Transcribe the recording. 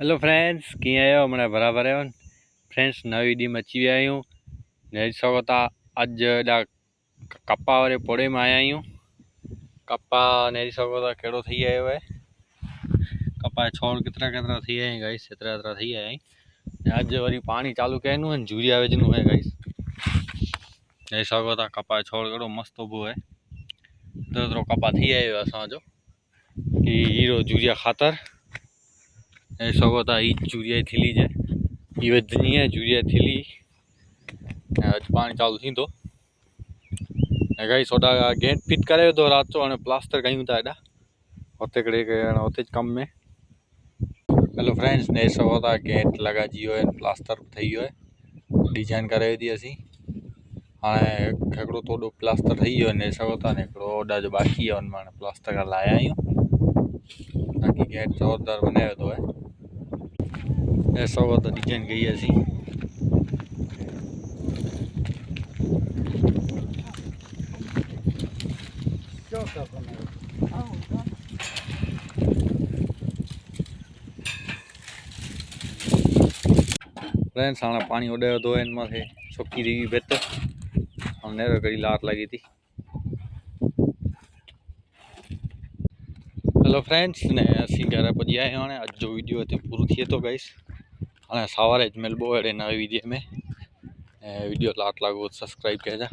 Hello friends, कीअं आहियो? माना बराबरि आहियो फ्रेंड्स। नवी ॾींहुं अची विया आहियूं। ॾिसी सघो था अॼु एॾा कपा वारे पोड़े में आया आहियूं। कपा ॾिसी सघो था कहिड़ो थी आयो आहे। कपा जा छोड़ केतिरा केतिरा थी विया आहिनि गाइस, एतिरा एतिरा थी विया आहिनि। अॼु वरी पाणी चालू कयूं आहिनि, यूरिया विझणो आहे गाइस। ॾिसी सघो था कपा जो छोड़ केॾो मस्तु उभो आहे। एतिरो एतिरो कपा थी आयो आहे असांजो। हीरो यूरिया ख़ातर ॾिसी सघो था ही यूरिया जी थैली है, ही विझणी आहे यूरिया जी थैली। अॼु पाणी चालू थींदो गाइस। होॾा गेट फिट करे थो राति जो, हाणे प्लास्टर कयूं था हेॾा हुते हुते कम में। हेलो फ्रेंड्स, ॾिसी सघो था गेट लॻाइजी वियो आहे, प्लास्टर ठही वियो आहे, डिजाइन करे थी असीं। हाणे हिकिड़ो थोरो प्लास्टर ठही वियो आहे, ॾिसी सघो था। हिकिड़ो होॾा जो बाक़ी आहे, हुन में प्लास्टर करे लाया आहियूं ताकी गेट ज़ोरदार बने वेंदो आहे। ॾिसी सघो था डिजाइन कई आहे असीं। फ्रेंड्स हाँ पानी उड़े तो इन मथे सुकी थी भित नेरो कड़ी लाट लगी थी। हेलो फ्रेंड्स ने असी घर पुजी आए हाणे। अज जो वीडियो इतने पूरो थिए तो गाइस। हाँ सवारे मिलबो अड़े नवे वीडियो में। वीडियो लाट लागो सब्सक्राइब कजा।